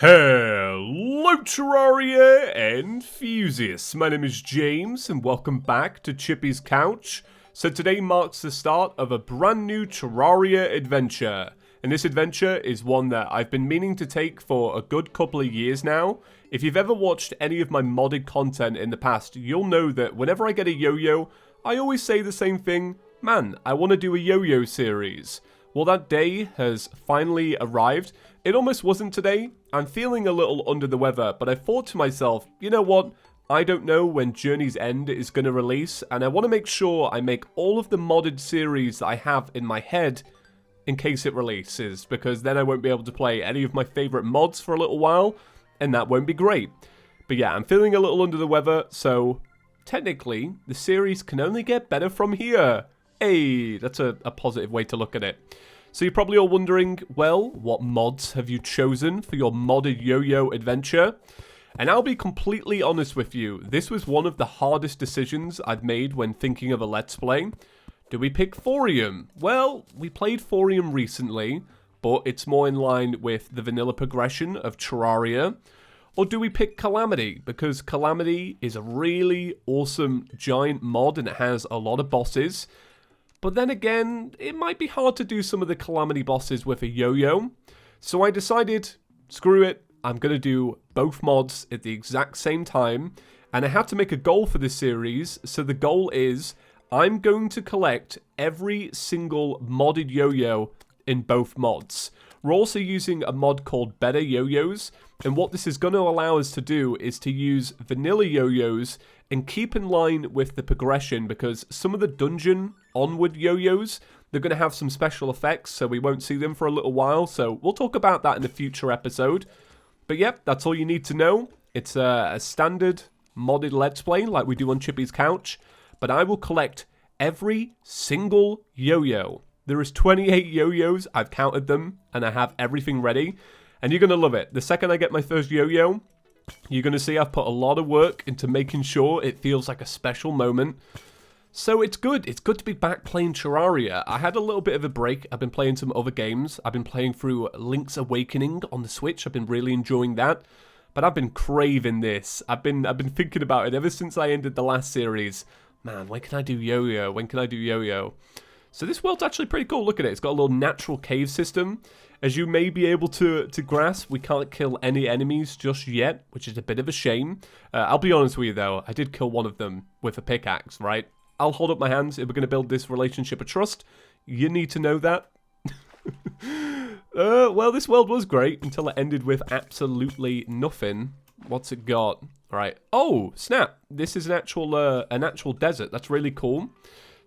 Hello Terraria and enthusiasts, my name is James and welcome back to ChippysCouch. So today marks the start of a brand new Terraria adventure. And this adventure is one that I've been meaning to take for a good couple of years now. If you've ever watched any of my modded content in the past, you'll know that whenever I get a yo-yo, I always say the same thing, man, I want to do a yo-yo series. Well, that day has finally arrived. It almost wasn't today. I'm feeling a little under the weather, but I thought to myself, you know what? I don't know when Journey's End is going to release, and I want to make sure I make all of the modded series that I have in my head in case it releases, because then I won't be able to play any of my favourite mods for a little while, and that won't be great. But yeah, I'm feeling a little under the weather, so technically, the series can only get better from here. Hey, that's a positive way to look at it. So you're probably all wondering, well, what mods have you chosen for your modded yo-yo adventure? And I'll be completely honest with you, this was one of the hardest decisions I've made when thinking of a Let's Play. Do we pick thorium? Well, we played thorium recently, but it's more in line with the vanilla progression of Terraria. Or do we pick Calamity? Because Calamity is a really awesome giant mod and it has a lot of bosses. But then again, it might be hard to do some of the Calamity bosses with a yo-yo. So I decided, screw it, I'm going to do both mods at the exact same time. And I had to make a goal for this series. So the goal is, I'm going to collect every single modded yo-yo in both mods. We're also using a mod called Better Yo-Yos. And what this is going to allow us to do is to use vanilla yo-yos and keep in line with the progression, because some of the dungeon onward yo-yos, they're going to have some special effects, so we won't see them for a little while. So we'll talk about that in a future episode. But yep, that's all you need to know. It's a standard modded Let's Play like we do on ChippysCouch, but I will collect every single yo-yo. There is 28 yo-yos, I've counted them, and I have everything ready. And you're going to love it. The second I get my first yo-yo, you're going to see I've put a lot of work into making sure it feels like a special moment. So it's good. It's good to be back playing Terraria. I had a little bit of a break. I've been playing some other games. I've been playing through Link's Awakening on the Switch. I've been really enjoying that. But I've been craving this. I've been thinking about it ever since I ended the last series. Man, when can I do yo-yo? When can I do yo-yo? So this world's actually pretty cool. Look at it. It's got a little natural cave system. As you may be able to grasp, we can't kill any enemies just yet, which is a bit of a shame. I'll be honest with you, though. I did kill one of them with a pickaxe, right? I'll hold up my hands if we're going to build this relationship of trust. You need to know that. Well, this world was great until it ended with absolutely nothing. What's it got? All right. Oh, snap. This is an actual desert. That's really cool.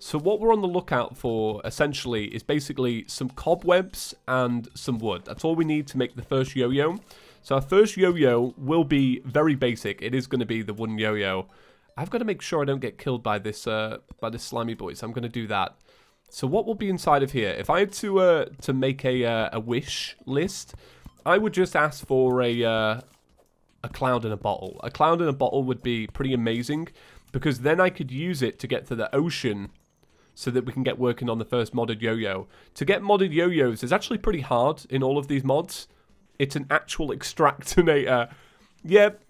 So what we're on the lookout for, essentially, is basically some cobwebs and some wood. That's all we need to make the first yo-yo. So our first yo-yo will be very basic. It is going to be the wooden yo-yo. I've got to make sure I don't get killed by this slimy boy, so I'm going to do that. So what will be inside of here? If I had to make a wish list, I would just ask for a cloud in a bottle. A cloud in a bottle would be pretty amazing, because then I could use it to get to the ocean, so that we can get working on the first modded yo-yo. To get modded yo-yos is actually pretty hard in all of these mods. It's an actual extractinator. Yep.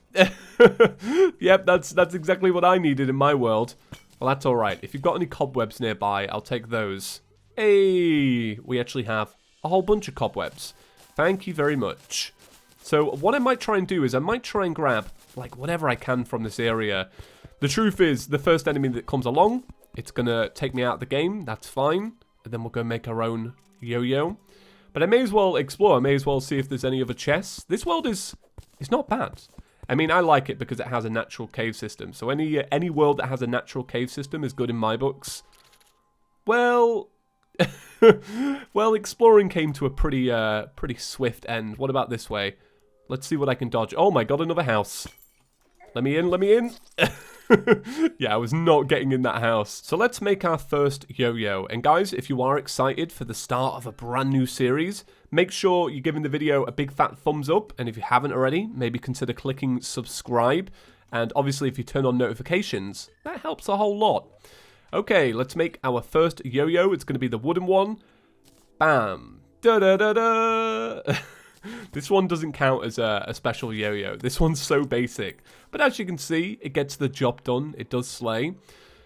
Yep, that's exactly what I needed in my world. Well, that's alright. If you've got any cobwebs nearby, I'll take those. Hey, we actually have a whole bunch of cobwebs. Thank you very much. So what I might try and do is I might try and grab, like, whatever I can from this area. The truth is, the first enemy that comes along, it's going to take me out of the game. That's fine. And then we'll go make our own yo-yo. But I may as well explore. I may as well see if there's any other chests. This world is not bad. I mean, I like it because it has a natural cave system. So any world that has a natural cave system is good in my books. Well, well, exploring came to a pretty swift end. What about this way? Let's see what I can dodge. Oh my god, another house. Let me in, let me in. Yeah, I was not getting in that house. So let's make our first yo-yo. And guys, if you are excited for the start of a brand new series, make sure you're giving the video a big fat thumbs up. And if you haven't already, maybe consider clicking subscribe. And obviously, if you turn on notifications, that helps a whole lot. Okay, let's make our first yo-yo. It's going to be the wooden one. Bam. Da-da-da-da. This one doesn't count as a special yo-yo. This one's so basic. But as you can see, it gets the job done. It does slay.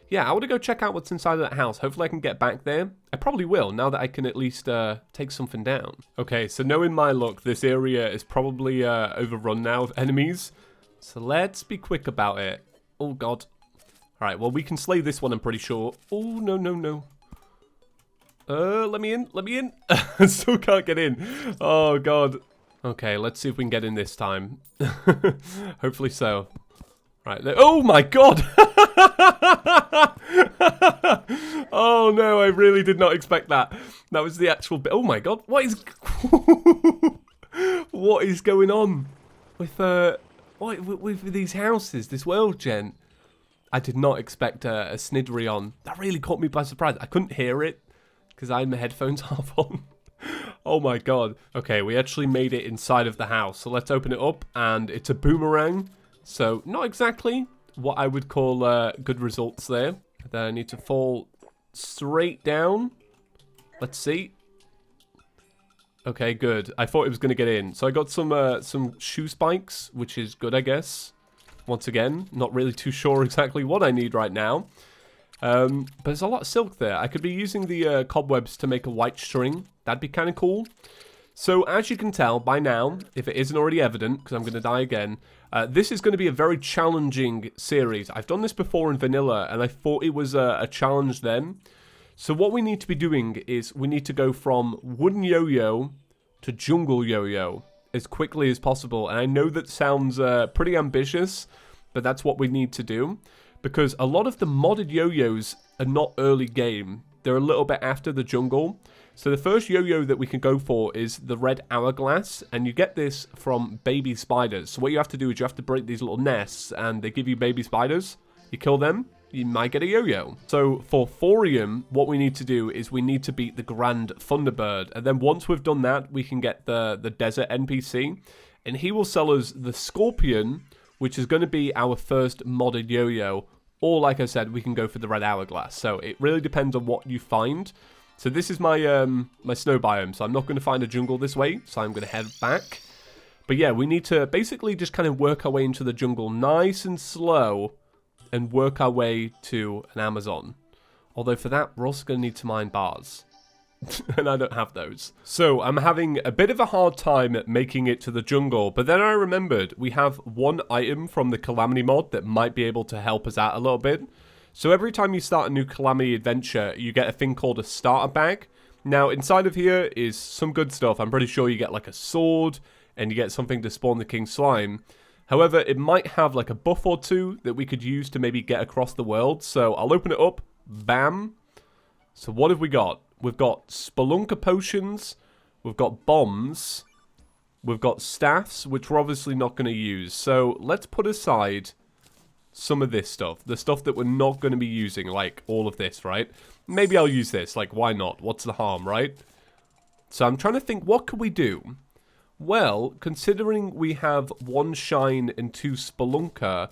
Yeah, I want to go check out what's inside of that house. Hopefully I can get back there. I probably will, now that I can at least take something down. Okay, so knowing my luck, this area is probably overrun now with enemies. So let's be quick about it. Oh, God. Alright, well, we can slay this one, I'm pretty sure. Oh, no, no, no. Let me in, let me in. I still can't get in. Oh, God. Okay, let's see if we can get in this time. Hopefully so. Right, oh my God! Oh no, I really did not expect that. That was the actual bit. Oh my God, what is... What is going on with these houses, this world gen? I did not expect a sniddery on. That really caught me by surprise. I couldn't hear it because I had my headphones half on. Oh my God. Okay, we actually made it inside of the house. So let's open it up, and it's a boomerang. So, not exactly what I would call good results there. Then I need to fall straight down. Let's see. Okay, good. I thought it was going to get in. So I got some shoe spikes, which is good, I guess. Once again, not really too sure exactly what I need right now. But there's a lot of silk there. I could be using the cobwebs to make a white string. That'd be kind of cool. So, as you can tell by now, if it isn't already evident, because I'm going to die again, this is going to be a very challenging series. I've done this before in vanilla, and I thought it was a challenge then. So what we need to be doing is we need to go from wooden yo-yo to jungle yo-yo as quickly as possible. And I know that sounds pretty ambitious, but that's what we need to do. Because a lot of the modded yo-yos are not early game. They're a little bit after the jungle. So the first yo-yo that we can go for is the red hourglass, and you get this from baby spiders. So what you have to do is you have to break these little nests, and they give you baby spiders. You kill them, you might get a yo-yo. So for thorium, what we need to do is we need to beat the Grand Thunderbird, and then once we've done that, we can get the desert NPC, and he will sell us the scorpion, which is going to be our first modded yo-yo. Or like I said, we can go for the red hourglass. So it really depends on what you find. So this is my my snow biome, so I'm not going to find a jungle this way, so I'm going to head back. But yeah, we need to basically just kind of work our way into the jungle nice and slow and work our way to an Amazon. Although for that, we're also going to need to mine bars. And I don't have those. So I'm having a bit of a hard time at making it to the jungle, but then I remembered we have one item from the Calamity mod that might be able to help us out a little bit. So every time you start a new Calamity adventure, you get a thing called a starter bag. Now, inside of here is some good stuff. I'm pretty sure you get like a sword, and you get something to spawn the king slime. However, it might have like a buff or two that we could use to maybe get across the world. So I'll open it up. Bam. So what have we got? We've got Spelunker potions. We've got bombs. We've got staffs, which we're obviously not going to use. So let's put aside some of this stuff, the stuff that we're not going to be using, like all of this, right? Maybe I'll use this, like why not? What's the harm, right? So I'm trying to think, what could we do? Well, considering we have 1 shine and 2 spelunker,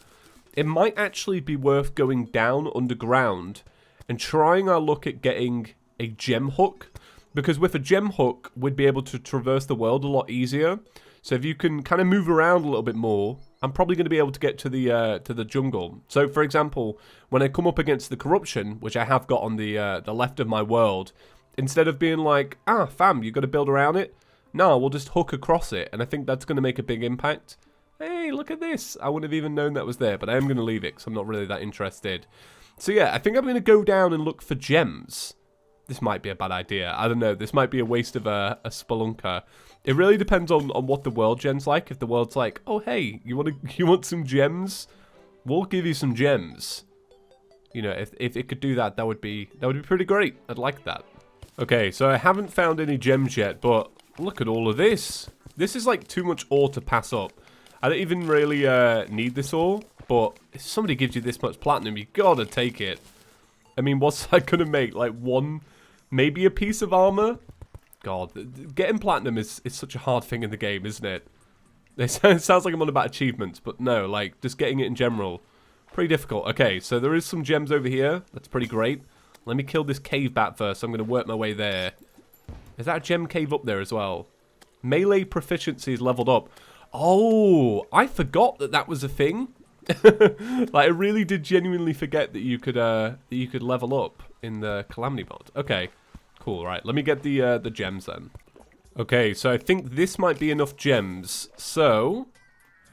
it might actually be worth going down underground and trying our luck at getting a gem hook, because with a gem hook, we'd be able to traverse the world a lot easier. So if you can kind of move around a little bit more, I'm probably going to be able to get to the jungle. So, for example, when I come up against the corruption, which I have got on the left of my world, instead of being like, ah, fam, you got to build around it, no, we'll just hook across it, and I think that's going to make a big impact. Hey, look at this. I wouldn't have even known that was there, but I am going to leave it because I'm not really that interested. So, yeah, I think I'm going to go down and look for gems. This might be a bad idea. I don't know. This might be a waste of a spelunker. It really depends on what the world gen's like. If the world's like, oh hey, you want some gems? We'll give you some gems. You know, if it could do that, that would be pretty great. I'd like that. Okay, so I haven't found any gems yet, but look at all of this. This is like too much ore to pass up. I don't even really need this ore, but if somebody gives you this much platinum, you gotta take it. I mean, what's that gonna make? Like one, maybe a piece of armor? God, getting platinum is such a hard thing in the game, isn't it? It sounds like I'm on about achievements, but no, like, just getting it in general. Pretty difficult. Okay, so there is some gems over here. That's pretty great. Let me kill this cave bat first. I'm going to work my way there. Is that a gem cave up there as well? Melee proficiency is leveled up. Oh, I forgot that that was a thing. Like, I really did genuinely forget that you could level up in the Calamity mod. Okay, cool. Right, let me get the gems then. Okay, so I think this might be enough gems. So,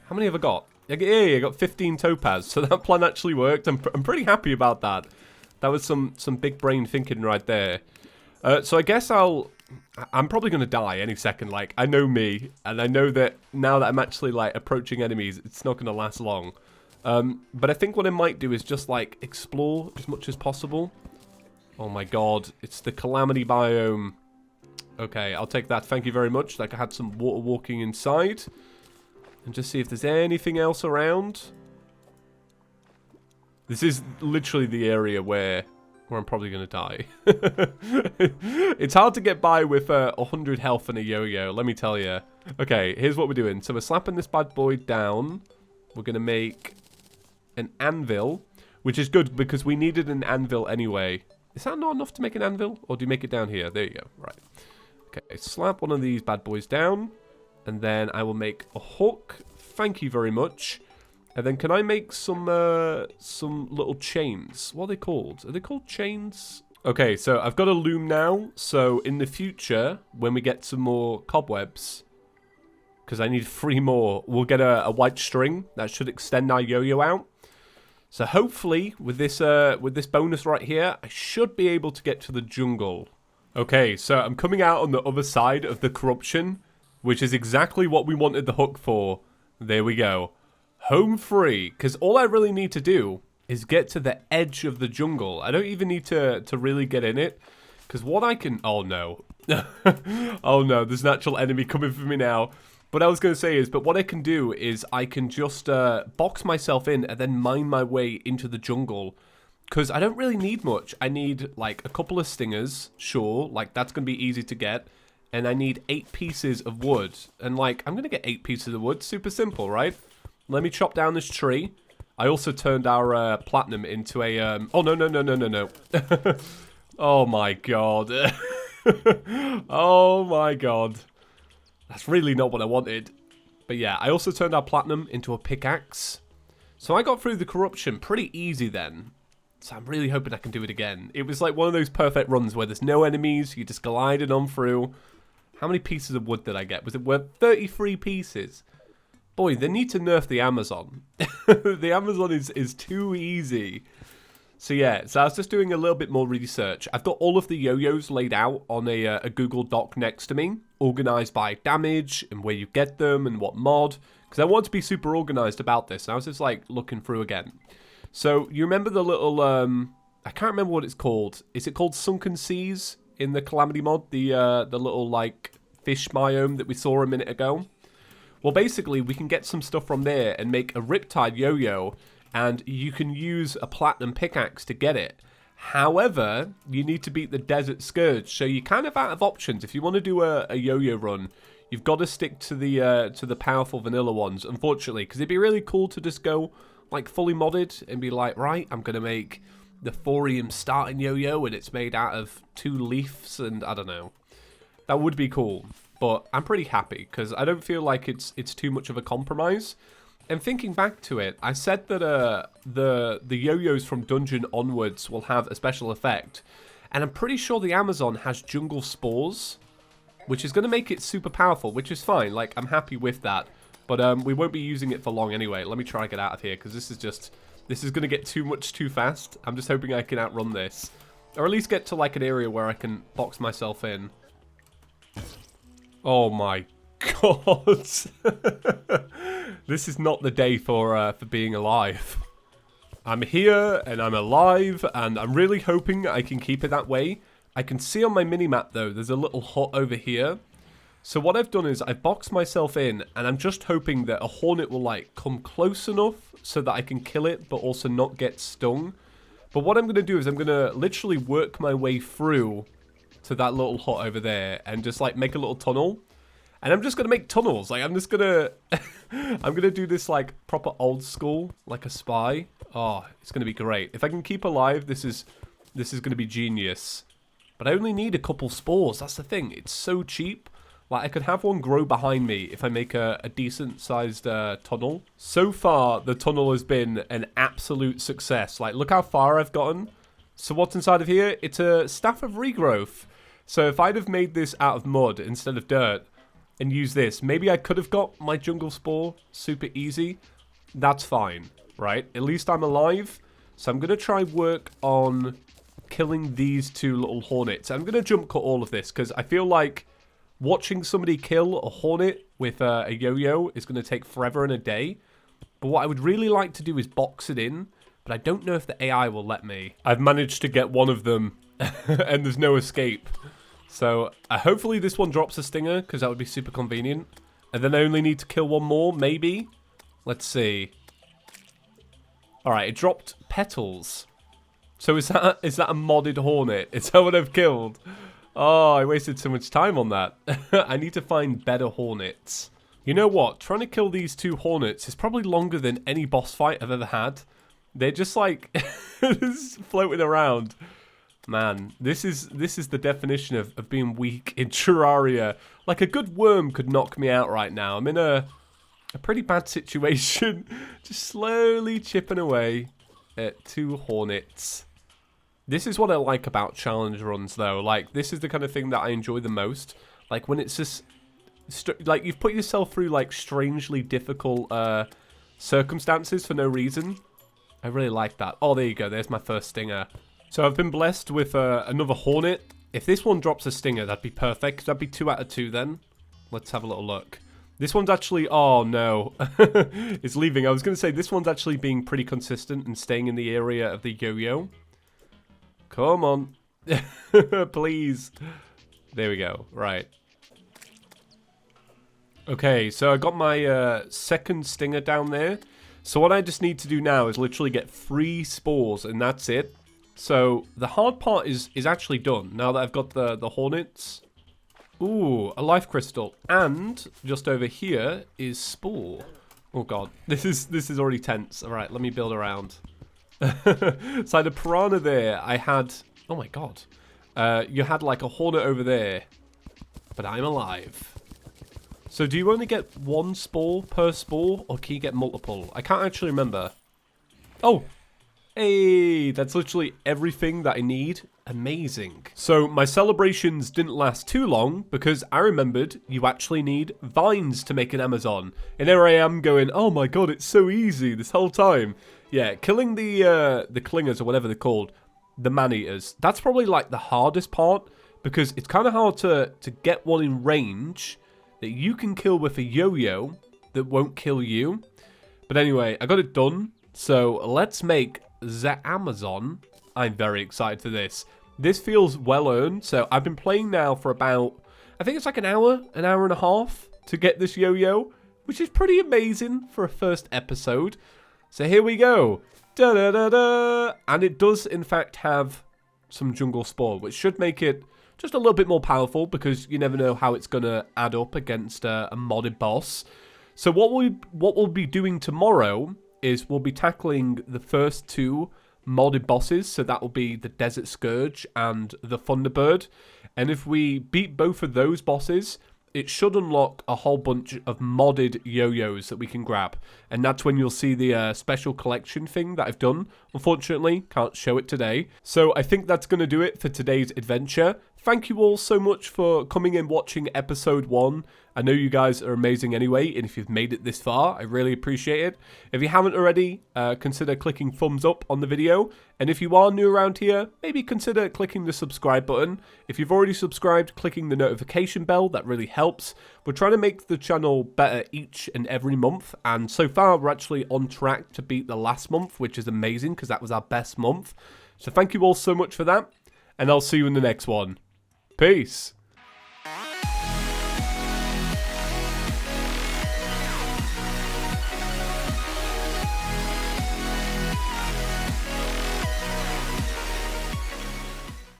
how many have I got? Yeah, I got 15 topaz. So that plan actually worked. I'm pretty happy about that. That was some big brain thinking right there. So I guess I'm probably going to die any second. Like, I know me, and I know that now that I'm actually, like, approaching enemies, it's not going to last long. But I think what I might do is just, like, explore as much as possible. Oh my god, it's the Calamity Biome. Okay, I'll take that. Thank you very much. Like, I had some water walking inside. And just see if there's anything else around. This is literally the area where I'm probably going to die. It's hard to get by with 100 health and a yo-yo, let me tell you. Okay, here's what we're doing. So we're slapping this bad boy down. We're going to make an anvil, which is good because we needed an anvil anyway. Is that not enough to make an anvil? Or do you make it down here? There you go. Right. Okay, slap one of these bad boys down. And then I will make a hook. Thank you very much. And then can I make some little chains? What are they called? Are they called chains? Okay, so I've got a loom now. So in the future, when we get some more cobwebs, because I need 3 more, we'll get a white string that should extend our yo-yo out. So hopefully, with this bonus right here, I should be able to get to the jungle. Okay, so I'm coming out on the other side of the corruption, which is exactly what we wanted the hook for. There we go. Home free, because all I really need to do is get to the edge of the jungle. I don't even need to really get in it, because what I can... Oh, no. Oh, no, there's an actual enemy coming for me now. What I was going to say is, but what I can do is I can just box myself in and then mine my way into the jungle. Because I don't really need much. I need, like, a couple of stingers, sure. Like, that's going to be easy to get. And I need 8 pieces of wood. And, like, I'm going to get 8 pieces of wood. Super simple, right? Let me chop down this tree. I also turned our platinum into a... Oh, no. Oh, my God. Oh, my God. That's really not what I wanted. But yeah, I also turned our platinum into a pickaxe. So I got through the corruption pretty easy then. So I'm really hoping I can do it again. It was like one of those perfect runs where there's no enemies. You just glided on through. How many pieces of wood did I get? Was it worth 33 pieces? Boy, they need to nerf the Amazon. The Amazon is too easy. So yeah, so I was just doing a little bit more research. I've got all of the yo-yos laid out on a Google Doc next to me, organized by damage and where you get them and what mod, because I want to be super organized about this. And I was just like looking through again. So you remember the little, I can't remember what it's called. Is it called Sunken Seas in the Calamity mod? The little like fish biome that we saw a minute ago? Well, basically we can get some stuff from there and make a Riptide yo-yo. And you can use a platinum pickaxe to get it. However, you need to beat the Desert Scourge, so you're kind of out of options. If you want to do a yo-yo run, you've got to stick to the powerful vanilla ones, unfortunately. Because it'd be really cool to just go like fully modded and be like, right, I'm going to make the thorium starting yo-yo and it's made out of 2 leaves and I don't know. That would be cool, but I'm pretty happy because I don't feel like it's too much of a compromise. And thinking back to it, I said that the yo-yos from dungeon onwards will have a special effect. And I'm pretty sure the Amazon has jungle spores, which is going to make it super powerful, which is fine. Like, I'm happy with that. But we won't be using it for long anyway. Let me try and get out of here, because this is going to get too much too fast. I'm just hoping I can outrun this. Or at least get to, like, an area where I can box myself in. Oh my god. This is not the day for being alive. I'm here and I'm alive and I'm really hoping I can keep it that way. I can see on my minimap though, there's a little hut over here. So what I've done is I've boxed myself in and I'm just hoping that a hornet will like come close enough so that I can kill it but also not get stung. But what I'm going to do is I'm going to literally work my way through to that little hut over there and just like make a little tunnel. And I'm just going to make tunnels. Like, I'm just going to... I'm going to do this, like, proper old school, like a spy. Oh, it's going to be great. If I can keep alive, this is going to be genius. But I only need a couple spores. That's the thing. It's so cheap. Like, I could have one grow behind me if I make a decent-sized tunnel. So far, the tunnel has been an absolute success. Like, look how far I've gotten. So what's inside of here? It's a staff of regrowth. So if I'd have made this out of mud instead of dirt and used this, maybe I could have got my jungle spore super easy. That's fine, right? At least I'm alive. So I'm going to try work on killing these two little hornets. I'm going to jump cut all of this because I feel like watching somebody kill a hornet with a yo-yo is going to take forever and a day. But what I would really like to do is box it in. But I don't know if the AI will let me. I've managed to get one of them and there's no escape. So hopefully this one drops a stinger because that would be super convenient. And then I only need to kill one more, maybe. Let's see. Alright, it dropped petals. So is that a modded hornet? Is that what I've killed? Oh, I wasted so much time on that. I need to find better hornets. You know what? Trying to kill these two hornets is probably longer than any boss fight I've ever had. They're just like floating around. Man, this is the definition of being weak in Terraria. Like a good worm could knock me out right now. I'm in a pretty bad situation. Just slowly chipping away at two hornets. This is what I like about challenge runs though. Like this is the kind of thing that I enjoy the most. Like when it's just like you've put yourself through like strangely difficult circumstances for no reason. I really like that. Oh, there you go. There's my first stinger. So I've been blessed with another hornet. If this one drops a stinger, that'd be perfect. That'd be 2 out of 2 then. Let's have a little look. This one's actually... Oh, no. It's leaving. I was going to say, this one's actually being pretty consistent and staying in the area of the yo-yo. Come on. Please. There we go. Right. Okay, so I got my second stinger down there. So what I just need to do now is literally get 3 spores, and that's it. So the hard part is actually done, now that I've got the hornets. Ooh, a life crystal. And just over here is spore. Oh god, this is already tense. Alright, let me build around. So I had a piranha there. I had... Oh my god. You had like a hornet over there. But I'm alive. So do you only get 1 spore per spore, or can you get multiple? I can't actually remember. Oh! Hey, that's literally everything that I need. Amazing. So my celebrations didn't last too long, because I remembered you actually need vines to make an Amazon. And there I am going, oh my god, it's so easy this whole time. Yeah, killing the clingers, or whatever they're called, the man-eaters, that's probably like the hardest part, because it's kind of hard to get one in range that you can kill with a yo-yo that won't kill you. But anyway, I got it done. So let's make the Amazon. I'm very excited for this. This feels well earned. So I've been playing now for about, I think it's like an hour and a half to get this yo-yo, which is pretty amazing for a first episode. So here we go. Da da da da. And it does in fact have some jungle spore, which should make it just a little bit more powerful, because you never know how it's going to add up against a modded boss. So what we'll be doing tomorrow is we'll be tackling the first 2 modded bosses. So that will be the Desert Scourge and the Thunderbird. And if we beat both of those bosses, it should unlock a whole bunch of modded yo-yos that we can grab. And that's when you'll see the special collection thing that I've done. Unfortunately, can't show it today. So I think that's going to do it for today's adventure. Thank you all so much for coming and watching episode 1. I know you guys are amazing anyway, and if you've made it this far, I really appreciate it. If you haven't already, consider clicking thumbs up on the video. And if you are new around here, maybe consider clicking the subscribe button. If you've already subscribed, clicking the notification bell, that really helps. We're trying to make the channel better each and every month, and so far we're actually on track to beat the last month, which is amazing because that was our best month. So thank you all so much for that, and I'll see you in the next one. Peace.